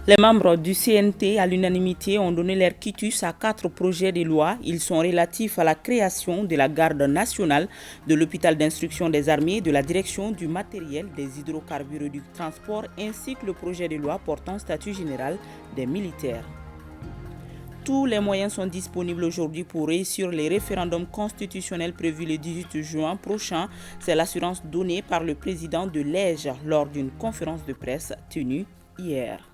Les membres du CNT, à l'unanimité, ont donné leur quitus à 4 projets de loi. Ils sont relatifs à la création de la garde nationale, de l'hôpital d'instruction des armées, de la direction du matériel, des hydrocarbures et du transport, ainsi que le projet de loi portant statut général des militaires. Tous les moyens sont disponibles aujourd'hui pour réussir les référendums constitutionnels prévus le 18 juin prochain. C'est l'assurance donnée par le président de l'EJ lors d'une conférence de presse tenue hier.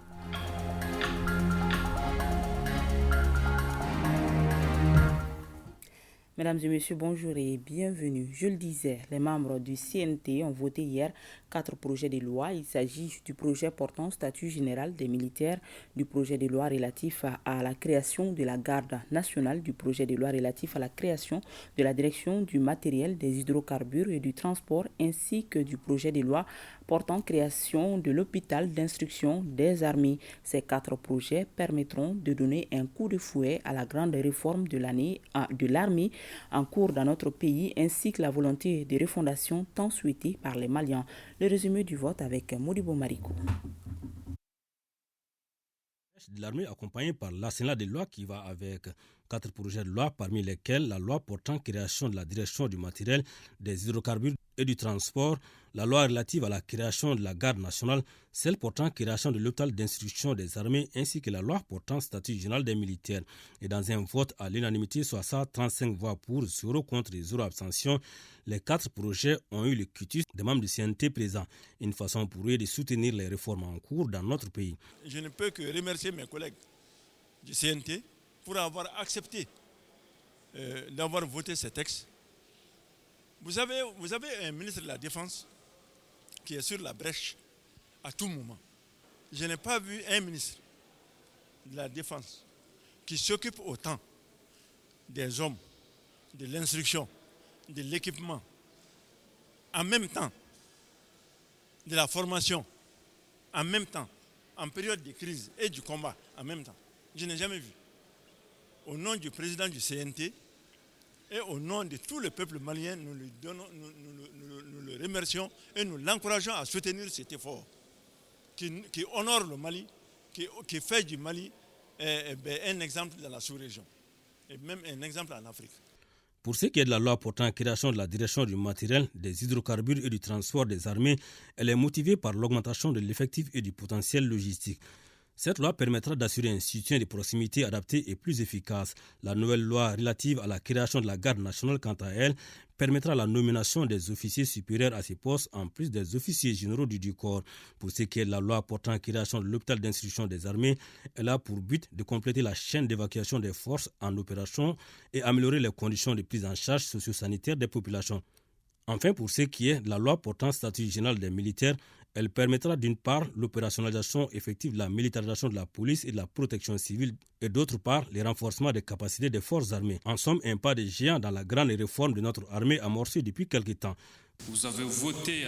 Mesdames et messieurs, bonjour et bienvenue. Je le disais, les membres du CNT ont voté hier 4 projets de loi. Il s'agit du projet portant statut général des militaires, du projet de loi relatif à la création de la garde nationale, du projet de loi relatif à la création de la direction du matériel, des hydrocarbures et du transport, ainsi que du projet de loi portant création de l'hôpital d'instruction des armées. Ces 4 projets permettront de donner un coup de fouet à la grande réforme de l'armée en cours dans notre pays, ainsi que la volonté de refondation tant souhaitée par les Maliens. Le résumé du vote avec Modibo Mariko. De l'armée accompagné par l'arsenal des lois qui va avec 4 projets de loi, parmi lesquels la loi portant création de la direction du matériel, des hydrocarbures et du transport, la loi relative à la création de la garde nationale, celle portant création de l'hôpital d'instruction des armées ainsi que la loi portant statut général des militaires. Et dans un vote à l'unanimité, soit ça, 35 voix pour, 0 contre et 0 abstention, les 4 projets ont eu le quitus des membres du CNT présents. Une façon pour eux de soutenir les réformes en cours dans notre pays. Je ne peux que remercier mes collègues du CNT pour avoir accepté d'avoir voté ces textes. Vous avez un ministre de la Défense qui est sur la brèche à tout moment. Je n'ai pas vu un ministre de la Défense qui s'occupe autant des hommes, de l'instruction, de l'équipement, en même temps, de la formation, en même temps, en période de crise et du combat, en même temps. Je n'ai jamais vu. Au nom du président du CNT et au nom de tout le peuple malien, nous le remercions et nous l'encourageons à soutenir cet effort qui honore le Mali, qui fait du Mali un exemple dans la sous-région et même un exemple en Afrique. Pour ce qui est de la loi portant création de la direction du matériel, des hydrocarbures et du transport des armées, elle est motivée par l'augmentation de l'effectif et du potentiel logistique. Cette loi permettra d'assurer un soutien de proximité adapté et plus efficace. La nouvelle loi relative à la création de la garde nationale, quant à elle, permettra la nomination des officiers supérieurs à ces postes en plus des officiers généraux du corps. Pour ce qui est de la loi portant création de l'hôpital d'instruction des armées, elle a pour but de compléter la chaîne d'évacuation des forces en opération et améliorer les conditions de prise en charge socio-sanitaire des populations. Enfin, pour ce qui est de la loi portant statut général des militaires, elle permettra d'une part l'opérationnalisation effective de la militarisation de la police et de la protection civile et d'autre part le renforcement des capacités des forces armées. En somme, un pas de géant dans la grande réforme de notre armée amorcée depuis quelque temps. Vous avez voté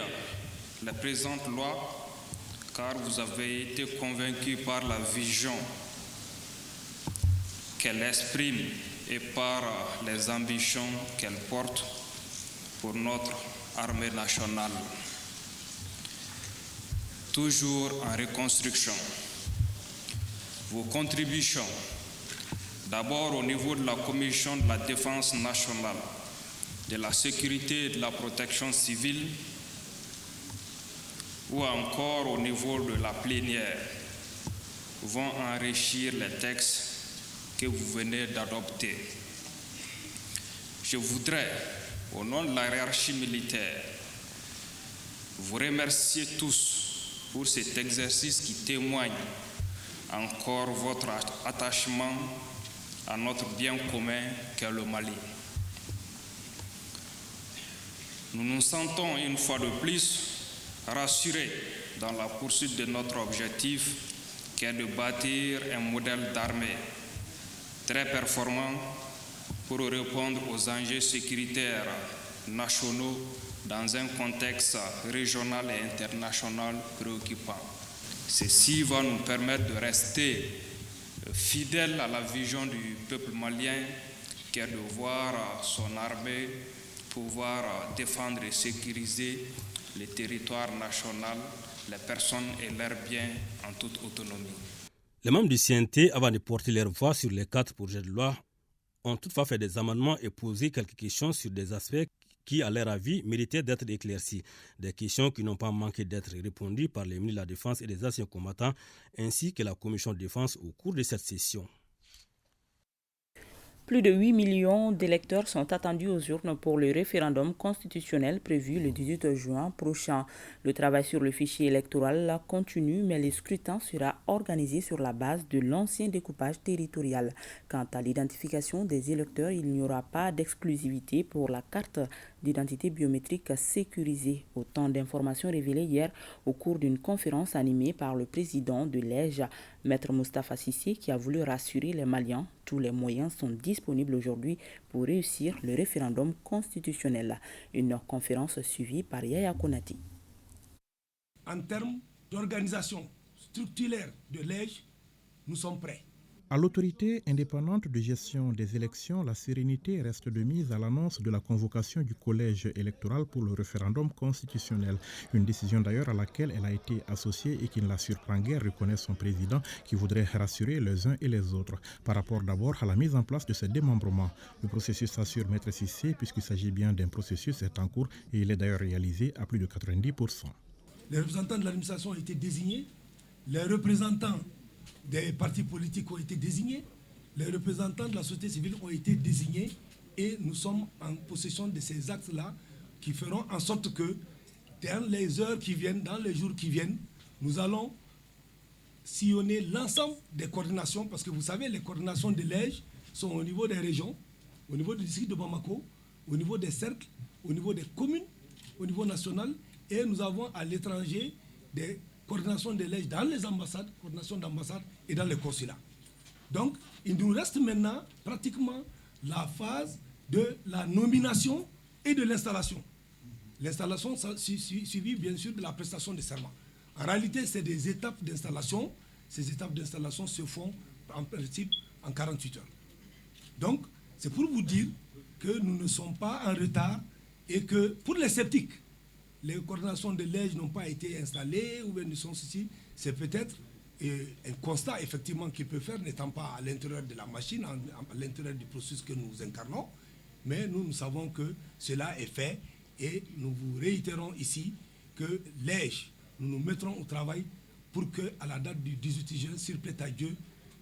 la présente loi car vous avez été convaincu par la vision qu'elle exprime et par les ambitions qu'elle porte pour notre armée nationale. Toujours en reconstruction. Vos contributions, d'abord au niveau de la Commission de la Défense nationale, de la sécurité et de la protection civile, ou encore au niveau de la plénière, vont enrichir les textes que vous venez d'adopter. Je voudrais, au nom de la hiérarchie militaire, vous remercier tous pour cet exercice qui témoigne encore votre attachement à notre bien commun qu'est le Mali. Nous nous sentons une fois de plus rassurés dans la poursuite de notre objectif qui est de bâtir un modèle d'armée très performant pour répondre aux enjeux sécuritaires nationaux dans un contexte régional et international préoccupant. Ceci va nous permettre de rester fidèles à la vision du peuple malien qui est de voir son armée pouvoir défendre et sécuriser le territoire national, les personnes et leurs biens en toute autonomie. Les membres du CNT, avant de porter leur voix sur les 4 projets de loi, ont toutefois fait des amendements et posé quelques questions sur des aspects qui, à leur avis, méritaient d'être éclaircis. Des questions qui n'ont pas manqué d'être répondues par les ministres de la Défense et des anciens combattants, ainsi que la Commission de défense au cours de cette session. Plus de 8 millions d'électeurs sont attendus aux urnes pour le référendum constitutionnel prévu le 18 juin prochain. Le travail sur le fichier électoral continue, mais le scrutin sera organisé sur la base de l'ancien découpage territorial. Quant à l'identification des électeurs, il n'y aura pas d'exclusivité pour la carte d'identité biométrique sécurisée. Autant d'informations révélées hier au cours d'une conférence animée par le président de l'EJ, Maître Moustapha Cissé, qui a voulu rassurer les Maliens. Tous les moyens sont disponibles aujourd'hui pour réussir le référendum constitutionnel. Une conférence suivie par Yaya Konati. En termes d'organisation structurelle de l'EJ, nous sommes prêts. À l'autorité indépendante de gestion des élections, la sérénité reste de mise à l'annonce de la convocation du collège électoral pour le référendum constitutionnel. Une décision d'ailleurs à laquelle elle a été associée et qui ne la surprend guère, reconnaît son président, qui voudrait rassurer les uns et les autres. Par rapport d'abord à la mise en place de ce démembrement. Le processus assure Maître Cissé, puisqu'il s'agit bien d'un processus, est en cours et il est d'ailleurs réalisé à plus de 90%. Les représentants de l'administration ont été désignés, les représentants des partis politiques ont été désignés, les représentants de la société civile ont été désignés et nous sommes en possession de ces actes-là qui feront en sorte que dans les heures qui viennent, dans les jours qui viennent, nous allons sillonner l'ensemble des coordinations parce que vous savez, les coordinations de l'EJ sont au niveau des régions, au niveau du district de Bamako, au niveau des cercles, au niveau des communes, au niveau national et nous avons à l'étranger des coordination de l'EJ dans les ambassades, coordination d'ambassades et dans les consulats. Donc, il nous reste maintenant pratiquement la phase de la nomination et de l'installation. L'installation suivie bien sûr de la prestation de serment. En réalité, c'est des étapes d'installation. Ces étapes d'installation se font en principe en 48 heures. Donc, c'est pour vous dire que nous ne sommes pas en retard et que pour les sceptiques, les coordinations de l'EJ n'ont pas été installées ou bien ne sont ici, c'est peut-être un constat effectivement qu'il peut faire n'étant pas à l'intérieur de la machine, à l'intérieur du processus que nous incarnons, mais nous savons que cela est fait et nous vous réitérons ici que l'EJ, nous nous mettrons au travail pour qu'à la date du 18 juin, s'il plaît à Dieu,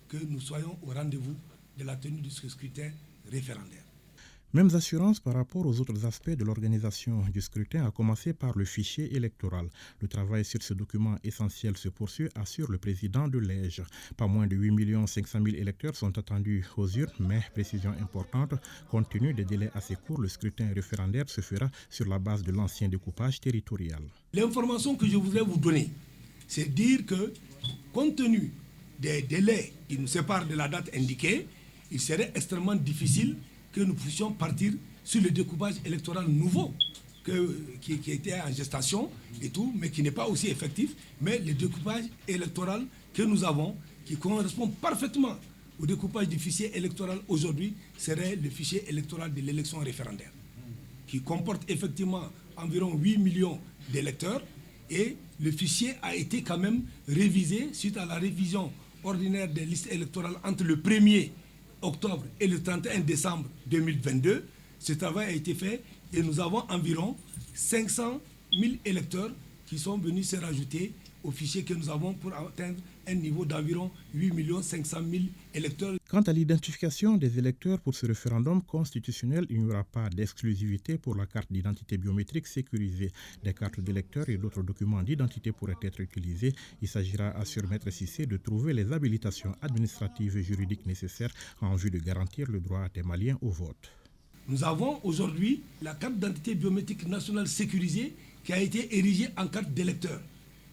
que nous soyons au rendez-vous de la tenue de ce scrutin référendaire. Mêmes assurances par rapport aux autres aspects de l'organisation du scrutin, à commencer par le fichier électoral. Le travail sur ce document essentiel se poursuit, assure le président de l'EJ. Pas moins de 8 500 000 électeurs sont attendus aux urnes, mais, précision importante, compte tenu des délais assez courts, le scrutin référendaire se fera sur la base de l'ancien découpage territorial. L'information que je voudrais vous donner, c'est dire que, compte tenu des délais qui nous séparent de la date indiquée, il serait extrêmement difficile que nous puissions partir sur le découpage électoral nouveau qui était en gestation et tout, mais qui n'est pas aussi effectif. Mais le découpage électoral que nous avons, qui correspond parfaitement au découpage du fichier électoral aujourd'hui, serait le fichier électoral de l'élection référendaire, qui comporte effectivement environ 8 millions d'électeurs. Et le fichier a été quand même révisé suite à la révision ordinaire des listes électorales entre le 1er octobre et le 31 décembre 2022, ce travail a été fait et nous avons environ 500 000 électeurs qui sont venus se rajouter au fichier que nous avons pour atteindre un niveau d'environ 8 500 000 électeurs. Quant à l'identification des électeurs pour ce référendum constitutionnel, il n'y aura pas d'exclusivité pour la carte d'identité biométrique sécurisée. Des cartes d'électeurs et d'autres documents d'identité pourraient être utilisés. Il s'agira, assure Maître Cissé, de trouver les habilitations administratives et juridiques nécessaires en vue de garantir le droit des Maliens au vote. Nous avons aujourd'hui la carte d'identité biométrique nationale sécurisée qui a été érigée en carte d'électeur.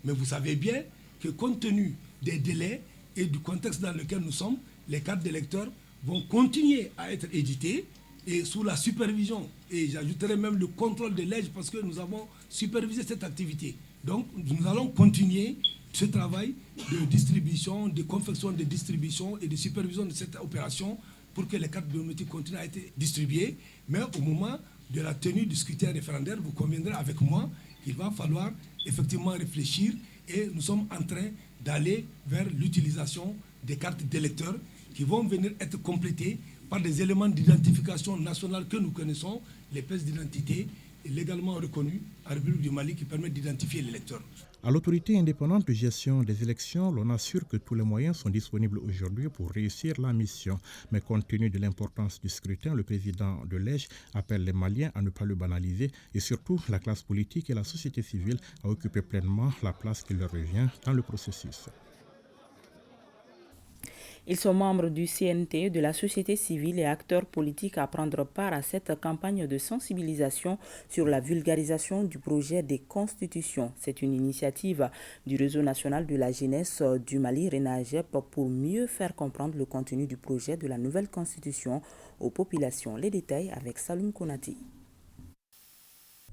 Mais vous savez bien que compte tenu des délais et du contexte dans lequel nous sommes, les cartes d'électeurs vont continuer à être éditées et sous la supervision, et j'ajouterai même le contrôle de l'EJ parce que nous avons supervisé cette activité. Donc nous allons continuer ce travail de distribution, de confection, de distribution et de supervision de cette opération pour que les cartes biométriques continuent à être distribuées. Mais au moment de la tenue du scrutin référendaire, vous conviendrez avec moi qu'il va falloir effectivement réfléchir et nous sommes en train d'aller vers l'utilisation des cartes d'électeurs qui vont venir être complétées par des éléments d'identification nationale que nous connaissons, les pièces d'identité légalement reconnues à la République du Mali qui permettent d'identifier l'électeur. À l'autorité indépendante de gestion des élections, l'on assure que tous les moyens sont disponibles aujourd'hui pour réussir la mission. Mais compte tenu de l'importance du scrutin, le président de l'EJ appelle les Maliens à ne pas le banaliser et surtout la classe politique et la société civile à occuper pleinement la place qui leur revient dans le processus. Ils sont membres du CNT, de la société civile et acteurs politiques à prendre part à cette campagne de sensibilisation sur la vulgarisation du projet des constitutions. C'est une initiative du Réseau national de la jeunesse du Mali, RENAGEP, pour mieux faire comprendre le contenu du projet de la nouvelle constitution aux populations. Les détails avec Saloum Konati.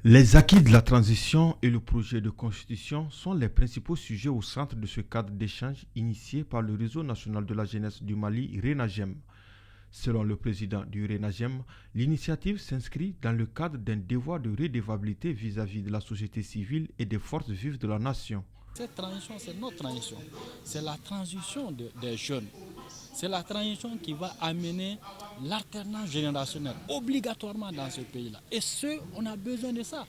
Les acquis de la transition et le projet de constitution sont les principaux sujets au centre de ce cadre d'échange initié par le Réseau national de la jeunesse du Mali, RENAGEM. Selon le président du RENAGEM, l'initiative s'inscrit dans le cadre d'un devoir de redevabilité vis-à-vis de la société civile et des forces vives de la nation. Cette transition, c'est notre transition. C'est la transition des jeunes. C'est la transition qui va amener l'alternance générationnelle obligatoirement dans ce pays-là. Et on a besoin de ça.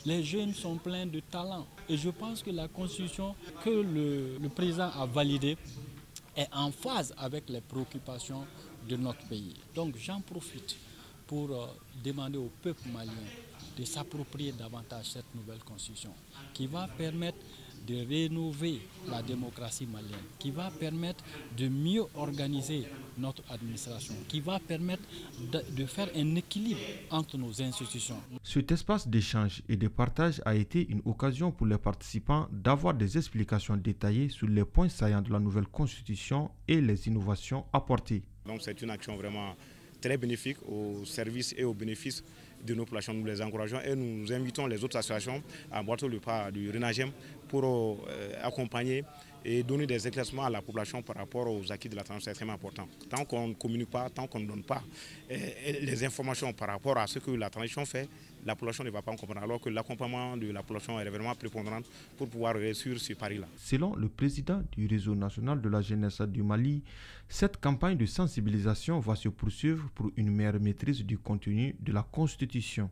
Les jeunes sont pleins de talent. Et je pense que la constitution que le président a validée est en phase avec les préoccupations de notre pays. Donc j'en profite pour demander au peuple malien de s'approprier davantage cette nouvelle constitution qui va permettre de rénover la démocratie malienne, qui va permettre de mieux organiser notre administration, qui va permettre de faire un équilibre entre nos institutions. Cet espace d'échange et de partage a été une occasion pour les participants d'avoir des explications détaillées sur les points saillants de la nouvelle constitution et les innovations apportées. Donc c'est une action vraiment très bénéfique au service et au bénéfice de nos populations. Nous les encourageons et nous invitons les autres associations à emboîter le pas du RENAGEM pour accompagner et donner des éclaircissements à la population par rapport aux acquis de la transition. C'est extrêmement important. Tant qu'on ne communique pas, tant qu'on ne donne pas les informations par rapport à ce que la transition fait, la population ne va pas en comprendre. Alors que l'accompagnement de la population est vraiment prépondérant pour pouvoir réussir ce pari-là. Selon le président du Réseau national de la jeunesse du Mali, cette campagne de sensibilisation va se poursuivre pour une meilleure maîtrise du contenu de la Constitution.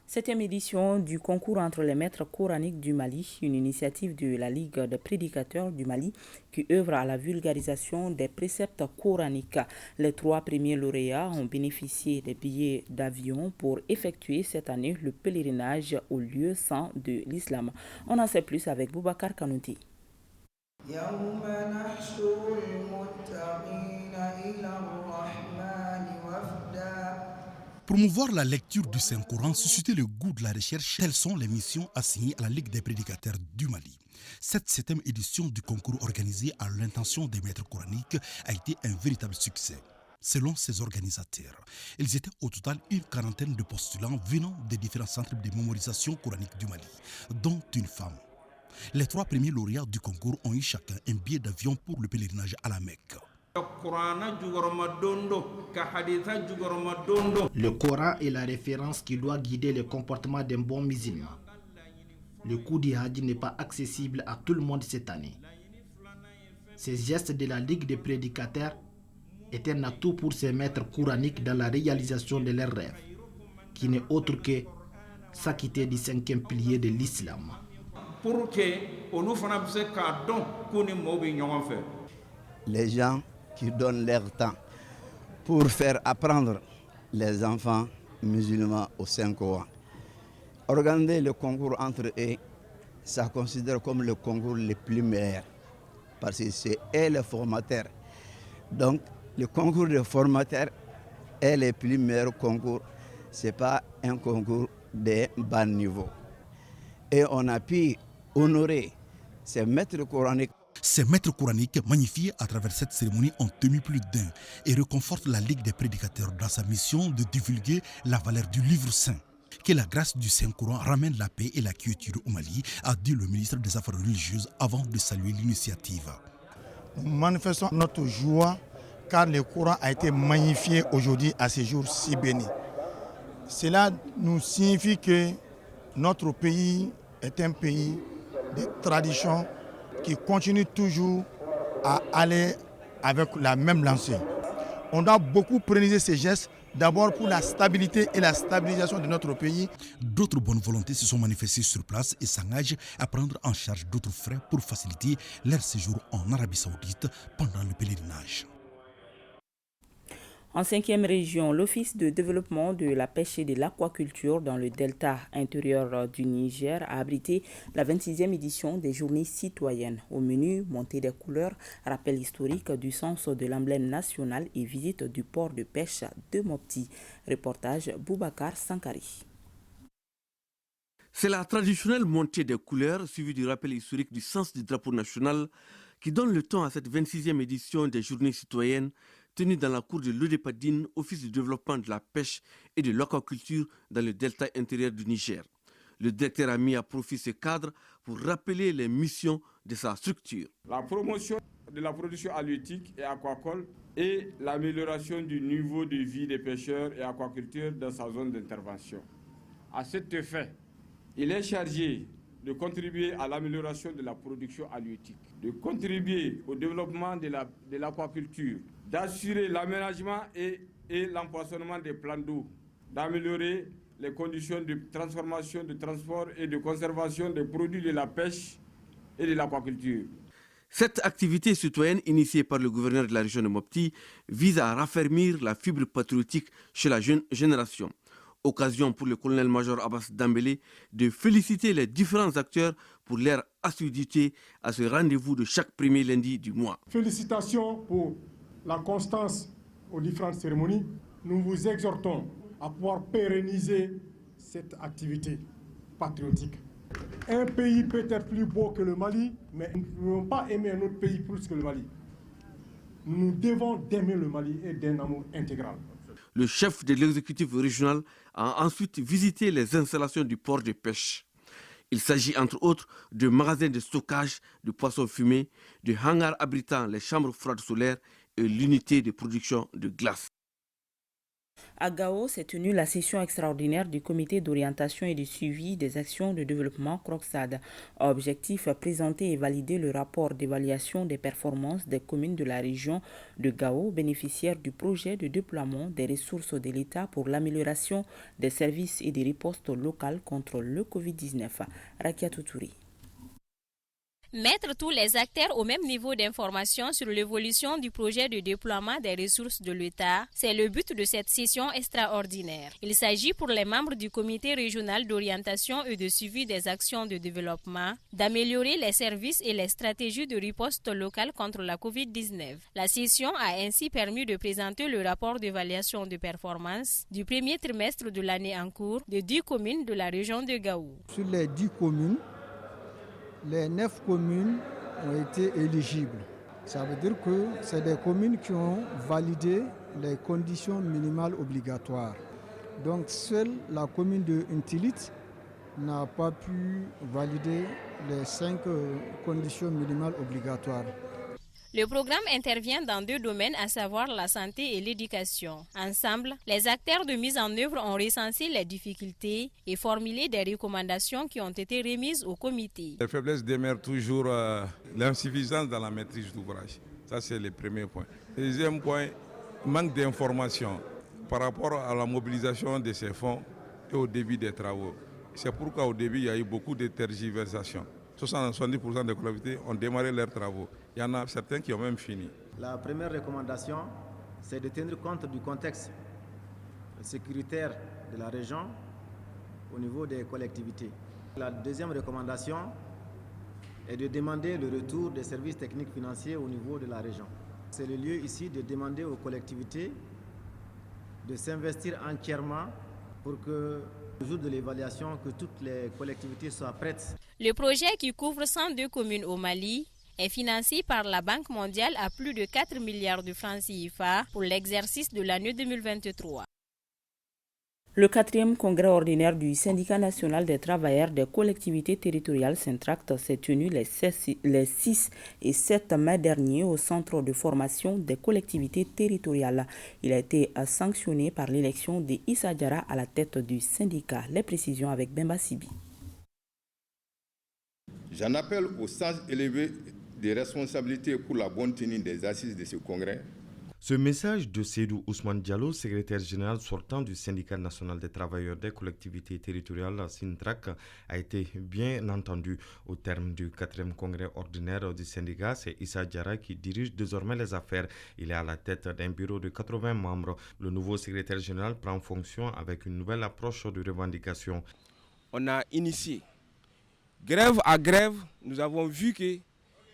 7e édition du concours entre les maîtres coraniques du Mali, une initiative de la Ligue des prédicateurs du Mali qui œuvre à la vulgarisation des préceptes coraniques. Les 3 premiers lauréats ont bénéficié des billets d'avion pour effectuer cette année le pèlerinage au lieu saint de l'islam. On en sait plus avec Boubacar Kanouti. Promouvoir la lecture du Saint-Coran, susciter le goût de la recherche, telles sont les missions assignées à la Ligue des prédicateurs du Mali. Cette 7e édition du concours organisé à l'intention des maîtres coraniques a été un véritable succès. Selon ses organisateurs, ils étaient au total une quarantaine de postulants venant des différents centres de mémorisation coranique du Mali, dont une femme. Les 3 premiers lauréats du concours ont eu chacun un billet d'avion pour le pèlerinage à la Mecque. Le Coran est la référence qui doit guider le comportement d'un bon musulman. Le coût du Hajj n'est pas accessible à tout le monde cette année. Ces gestes de la Ligue des prédicateurs est un atout pour ces maîtres coraniques dans la réalisation de leurs rêves, qui n'est autre que s'acquitter du 5e pilier de l'islam. Les gens qui donnent leur temps pour faire apprendre les enfants musulmans au Saint-Coran. Organiser le concours entre eux, ça considère comme le concours le plus meilleur, parce que c'est eux les formateurs. Donc, le concours de formateurs est le plus meilleur concours. Ce n'est pas un concours de bas niveau. Et on a pu honorer ces maîtres coraniques. Ces maîtres coraniques, magnifiés à travers cette cérémonie, ont tenu plus d'un et réconfortent la Ligue des prédicateurs dans sa mission de divulguer la valeur du livre saint. Que la grâce du Saint-Coran ramène la paix et la quiétude au Mali, a dit le ministre des Affaires religieuses avant de saluer l'initiative. Nous manifestons notre joie car le Coran a été magnifié aujourd'hui à ce jour si béni. Cela nous signifie que notre pays est un pays de tradition qui continue toujours à aller avec la même lancée. On doit beaucoup préniser ces gestes, d'abord pour la stabilité et la stabilisation de notre pays. D'autres bonnes volontés se sont manifestées sur place et s'engagent à prendre en charge d'autres frais pour faciliter leur séjour en Arabie Saoudite pendant le pèlerinage. En 5e région, l'Office de développement de la pêche et de l'aquaculture dans le delta intérieur du Niger a abrité la 26e édition des Journées citoyennes. Au menu, montée des couleurs, rappel historique du sens de l'emblème national et visite du port de pêche de Mopti. Reportage Boubacar Sankari. C'est la traditionnelle montée des couleurs suivie du rappel historique du sens du drapeau national qui donne le ton à cette 26e édition des Journées citoyennes tenue dans la cour de l'Odepadine, Office de développement de la pêche et de l'aquaculture dans le delta intérieur du Niger. Le directeur a mis à profit ce cadre pour rappeler les missions de sa structure. La promotion de la production halieutique et aquacole et l'amélioration du niveau de vie des pêcheurs et aquaculteurs dans sa zone d'intervention. À cet effet, il est chargé de contribuer à l'amélioration de la production halieutique, de contribuer au développement de l'aquaculture, d'assurer l'aménagement et l'empoisonnement des plans d'eau, d'améliorer les conditions de transformation, de transport et de conservation des produits de la pêche et de l'aquaculture. Cette activité citoyenne initiée par le gouverneur de la région de Mopti vise à raffermir la fibre patriotique chez la jeune génération. Occasion pour le colonel-major Abbas Dambélé de féliciter les différents acteurs pour leur assiduité à ce rendez-vous de chaque premier lundi du mois. Félicitations pour la constance aux différentes cérémonies. Nous vous exhortons à pouvoir pérenniser cette activité patriotique. Un pays peut être plus beau que le Mali, mais nous ne pouvons pas aimer un autre pays plus que le Mali. Nous devons d'aimer le Mali et d'un amour intégral. Le chef de l'exécutif régional a ensuite visité les installations du port de pêche. Il s'agit entre autres de magasins de stockage de poissons fumés, de hangars abritant les chambres froides solaires et l'unité de production de glace. À Gao s'est tenue la session extraordinaire du comité d'orientation et de suivi des actions de développement CROXAD. Objectif, présenter et valider le rapport d'évaluation des performances des communes de la région de Gao, bénéficiaires du projet de déploiement des ressources de l'État pour l'amélioration des services et des ripostes locales contre le Covid-19. Rakia Toutouri. Mettre tous les acteurs au même niveau d'information sur l'évolution du projet de déploiement des ressources de l'État, c'est le but de cette session extraordinaire. Il s'agit pour les membres du comité régional d'orientation et de suivi des actions de développement d'améliorer les services et les stratégies de riposte locale contre la COVID-19. La session a ainsi permis de présenter le rapport d'évaluation de performance du premier trimestre de l'année en cours de 10 communes de la région de Gao. Sur les 10 communes, les 9 communes ont été éligibles. Ça veut dire que c'est des communes qui ont validé les conditions minimales obligatoires. Donc seule la commune de Intilit n'a pas pu valider les 5 conditions minimales obligatoires. Le programme intervient dans 2 domaines, à savoir la santé et l'éducation. Ensemble, les acteurs de mise en œuvre ont recensé les difficultés et formulé des recommandations qui ont été remises au comité. La faiblesse demeure toujours l'insuffisance dans la maîtrise d'ouvrage. Ça, c'est le premier point. Deuxième point, manque d'informations par rapport à la mobilisation de ces fonds et au début des travaux. C'est pourquoi au début, il y a eu beaucoup de tergiversations. 70% des collectivités ont démarré leurs travaux. Il y en a certains qui ont même fini. La première recommandation, c'est de tenir compte du contexte sécuritaire de la région au niveau des collectivités. La deuxième recommandation est de demander le retour des services techniques financiers au niveau de la région. C'est le lieu ici de demander aux collectivités de s'investir entièrement pour que, au jour de l'évaluation, que toutes les collectivités soient prêtes. Le projet qui couvre 102 communes au Mali est financé par la Banque mondiale à plus de 4 milliards de francs CFA pour l'exercice de l'année 2023. Le 4e congrès ordinaire du Syndicat national des travailleurs des collectivités territoriales Syntract s'est tenu les 6 et 7 mai dernier au centre de formation des collectivités territoriales. Il a été sanctionné par l'élection d'Issa Diarra à la tête du syndicat. Les précisions avec Bemba Sibi. J'en appelle aux sages élevés des responsabilités pour la bonne tenue des assises de ce congrès. Ce message de Seydou Ousmane Diallo, secrétaire général sortant du syndicat national des travailleurs des collectivités territoriales Sintrac, a été bien entendu. Au terme du 4e congrès ordinaire du syndicat, c'est Issa Diarra qui dirige désormais les affaires. Il est à la tête d'un bureau de 80 membres. Le nouveau secrétaire général prend fonction avec une nouvelle approche de revendication. On a initié grève à grève, nous avons vu que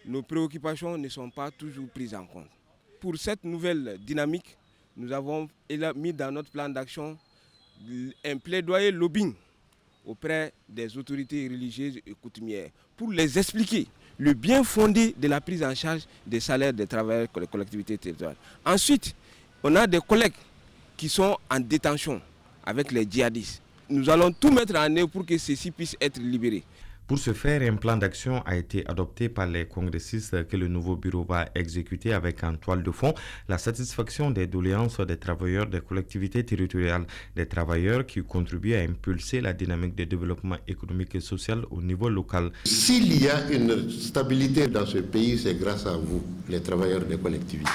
nos préoccupations ne sont pas toujours prises en compte. Pour cette nouvelle dynamique, nous avons mis dans notre plan d'action un plaidoyer lobbying auprès des autorités religieuses et coutumières pour les expliquer le bien fondé de la prise en charge des salaires des travailleurs des collectivités territoriales. Ensuite, on a des collègues qui sont en détention avec les djihadistes. Nous allons tout mettre en œuvre pour que ceux-ci puissent être libérés. Pour ce faire, un plan d'action a été adopté par les congressistes que le nouveau bureau va exécuter avec en toile de fond la satisfaction des doléances des travailleurs des collectivités territoriales, des travailleurs qui contribuent à impulser la dynamique de développement économique et social au niveau local. S'il y a une stabilité dans ce pays, c'est grâce à vous, les travailleurs des collectivités.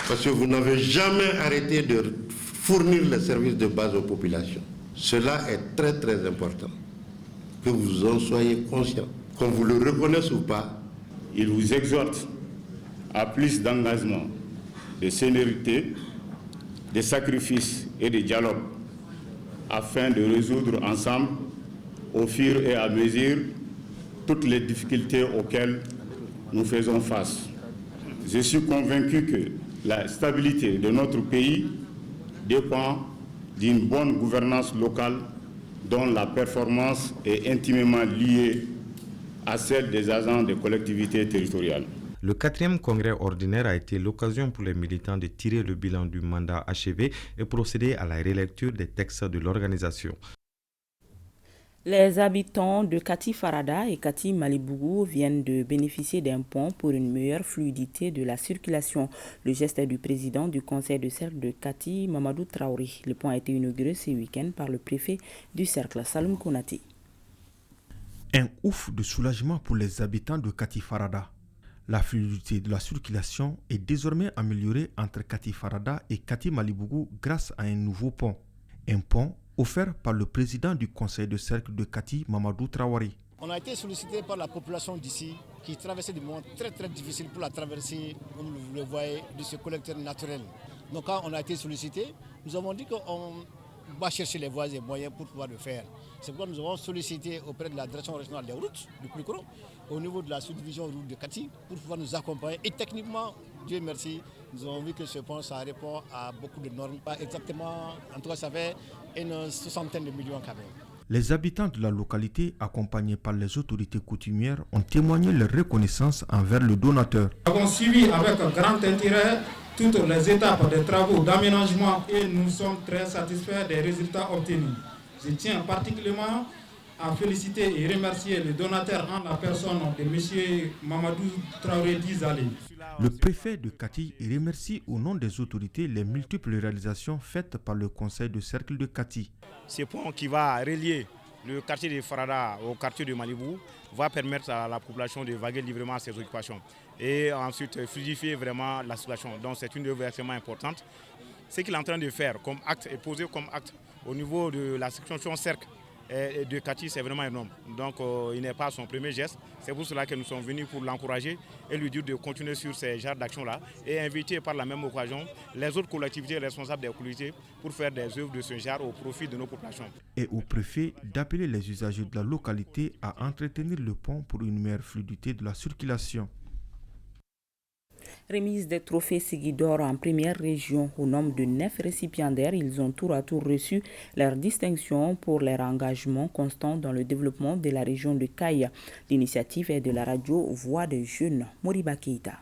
Parce que vous n'avez jamais arrêté de fournir les services de base aux populations. Cela est très très important. Que vous en soyez conscient. Qu'on vous le reconnaisse ou pas, il vous exhorte à plus d'engagement, de sénérité, de sacrifice et de dialogue afin de résoudre ensemble, au fur et à mesure, toutes les difficultés auxquelles nous faisons face. Je suis convaincu que la stabilité de notre pays dépend d'une bonne gouvernance locale dont la performance est intimement liée à celle des agents des collectivités territoriales. Le 4e congrès ordinaire a été l'occasion pour les militants de tirer le bilan du mandat achevé et procéder à la relecture des textes de l'organisation. Les habitants de Kati Farada et Kati Malibougou viennent de bénéficier d'un pont pour une meilleure fluidité de la circulation. Le geste est du président du conseil de cercle de Kati, Mamadou Traoré. Le pont a été inauguré ce week-end par le préfet du cercle, Saloum Konati. Un ouf de soulagement pour les habitants de Kati Farada. La fluidité de la circulation est désormais améliorée entre Kati Farada et Kati Malibougou grâce à un nouveau pont. Un pont offert par le président du conseil de cercle de Kati, Mamadou Traoré. On a été sollicité par la population d'ici qui traversait des moments très très difficiles pour la traversée, comme vous le voyez, de ce collecteur naturel. Donc quand on a été sollicité, nous avons dit qu'on va chercher les voies et moyens pour pouvoir le faire. C'est pourquoi nous avons sollicité auprès de la direction régionale des routes du Plus-Gros, au niveau de la sous-division route de Kati, pour pouvoir nous accompagner. Et techniquement, Dieu merci, nous avons vu que ce pont, ça répond à beaucoup de normes. Pas exactement, en tout cas, ça fait une soixantaine de millions quand même. Les habitants de la localité, accompagnés par les autorités coutumières, ont témoigné leur reconnaissance envers le donateur. Nous avons suivi avec grand intérêt toutes les étapes des travaux d'aménagement et nous sommes très satisfaits des résultats obtenus. Je tiens particulièrement à féliciter et remercier le donateur en la personne de M. Mamadou Traoré Dizali. Le préfet de Kati remercie au nom des autorités les multiples réalisations faites par le conseil de cercle de Kati. Ce pont qui va relier le quartier de Farada au quartier de Malibou va permettre à la population de vaguer librement à ses occupations et ensuite fluidifier vraiment la situation. Donc c'est une œuvre extrêmement importante. Ce qu'il est en train de faire comme acte et poser comme acte au niveau de la section cercle de Kati, c'est vraiment énorme. Donc il n'est pas son premier geste. C'est pour cela que nous sommes venus pour l'encourager et lui dire de continuer sur ces genres d'actions-là et inviter par la même occasion les autres collectivités responsables des collectivités pour faire des œuvres de ce genre au profit de nos populations. Et au préfet d'appeler les usagers de la localité à entretenir le pont pour une meilleure fluidité de la circulation. Remise des trophées Seguidor en première région. Au nombre de 9 récipiendaires, ils ont tour à tour reçu leur distinction pour leur engagement constant dans le développement de la région de Kaya. L'initiative est de la radio Voix des Jeunes, Moriba Keita.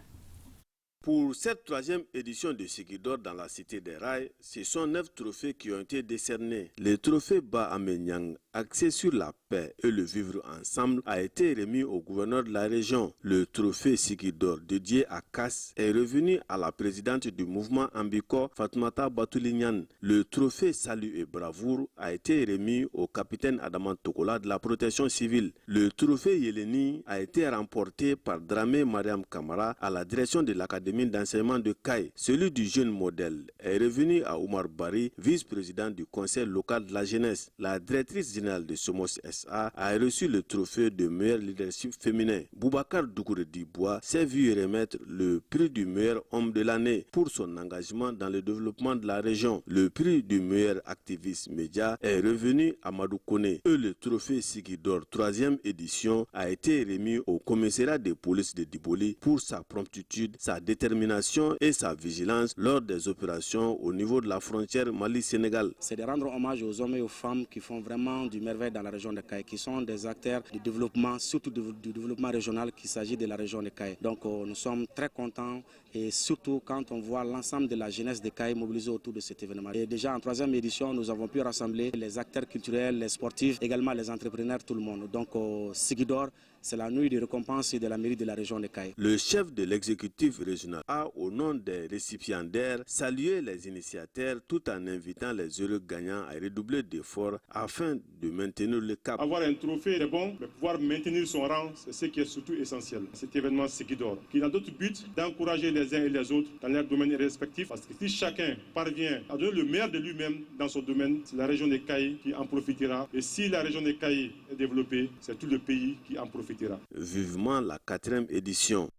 Pour cette 3e édition de Sigidor dans la cité des Rails, ce sont 9 trophées qui ont été décernés. Le trophée Ba Amenyang, axé sur la paix et le vivre ensemble, a été remis au gouverneur de la région. Le trophée Sigidor dédié à Kass est revenu à la présidente du mouvement Ambiko, Fatoumata Batoulignan. Le trophée Salut et Bravoure a été remis au capitaine Adaman Tokola de la protection civile. Le trophée Yeleni a été remporté par Dramé Mariam Kamara à la direction de l'académie d'enseignement de Kaye. Celui du jeune modèle est revenu à Oumar Bari, vice-président du conseil local de la jeunesse. La directrice générale de Somos SA a reçu le trophée de meilleur leadership féminin. Boubacar Dougouré-Dibois s'est vu remettre le prix du meilleur homme de l'année pour son engagement dans le développement de la région. Le prix du meilleur activiste média est revenu à Madou Kone. Et le trophée Sigidor 3e édition a été remis au commissariat de police de Diboli pour sa promptitude, sa détermination et sa vigilance lors des opérations au niveau de la frontière Mali-Sénégal. C'est de rendre hommage aux hommes et aux femmes qui font vraiment du merveille dans la région de Kaye, qui sont des acteurs du développement, surtout du développement régional, qu'il s'agit de la région de Kaye. Donc nous sommes très contents et surtout quand on voit l'ensemble de la jeunesse de Kaye mobilisée autour de cet événement. Et déjà en 3e édition, nous avons pu rassembler les acteurs culturels, les sportifs, également les entrepreneurs, tout le monde. Donc Sigidor, c'est la nuit de récompense de la mairie de la région de Kaye. Le chef de l'exécutif régional a, au nom des récipiendaires, salué les initiateurs tout en invitant les heureux gagnants à redoubler d'efforts afin de maintenir le cap. Avoir un trophée est bon, mais pouvoir maintenir son rang, c'est ce qui est surtout essentiel. Cet événement Sigidor, qui a d'autres buts d'encourager les uns et les autres dans leurs domaines respectifs, parce que si chacun parvient à donner le meilleur de lui-même dans son domaine, c'est la région de Kaye qui en profitera. Et si la région de Kaye est développée, c'est tout le pays qui en profitera. Vivement la 4e édition.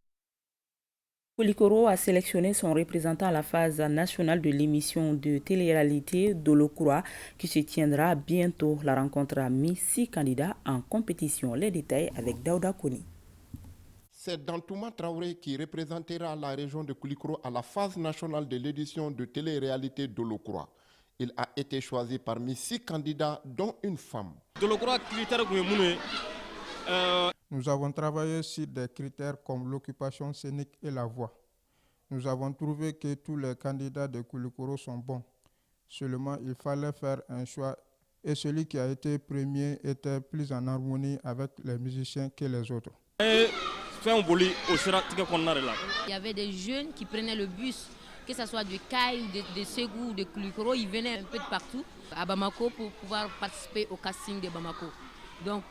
Koulikoro a sélectionné son représentant à la phase nationale de l'émission de télé-réalité Dolokura qui se tiendra bientôt. La rencontre a mis 6 candidats en compétition. Les détails avec Daouda Koni. C'est Dantouma Traoré qui représentera la région de Koulikoro à la phase nationale de l'édition de télé-réalité Dolokura. Il a été choisi parmi 6 candidats, dont une femme. Nous avons travaillé sur des critères comme l'occupation scénique et la voix. Nous avons trouvé que tous les candidats de Koulikoro sont bons. Seulement, il fallait faire un choix et celui qui a été premier était plus en harmonie avec les musiciens que les autres. Il y avait des jeunes qui prenaient le bus, que ce soit de Kaye ou de Ségou ou de Koulikoro, ils venaient un peu de partout à Bamako pour pouvoir participer au casting de Bamako. Donc,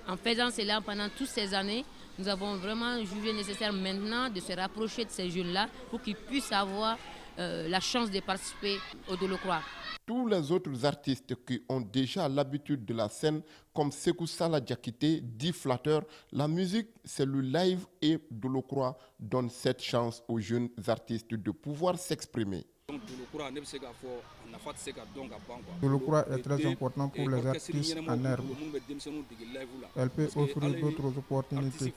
en faisant cela pendant toutes ces années, nous avons vraiment jugé nécessaire maintenant de se rapprocher de ces jeunes-là pour qu'ils puissent avoir la chance de participer au Dolokura. Tous les autres artistes qui ont déjà l'habitude de la scène, comme Sekou Salah Diakité, dit flatteur, la musique c'est le live et Dolokura donne cette chance aux jeunes artistes de pouvoir s'exprimer. Dolokura est très important pour les artistes en herbe. Elle peut offrir d'autres opportunités.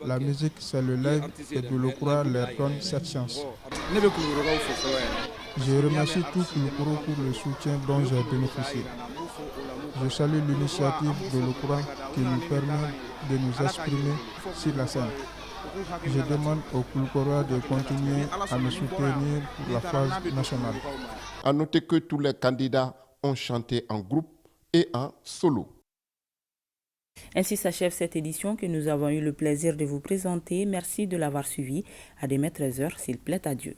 La musique, c'est le live et Dolokura leur donne cette chance. Je remercie tout Koulikoro pour le soutien dont j'ai bénéficié. Je salue l'initiative de Dolokura qui nous permet de nous exprimer sur la scène. Je demande aux Koulikorois de continuer à me soutenir pour la phase nationale. À noter que tous les candidats ont chanté en groupe et en solo. Ainsi s'achève cette édition que nous avons eu le plaisir de vous présenter. Merci de l'avoir suivi. À demain 13h, s'il plaît à Dieu.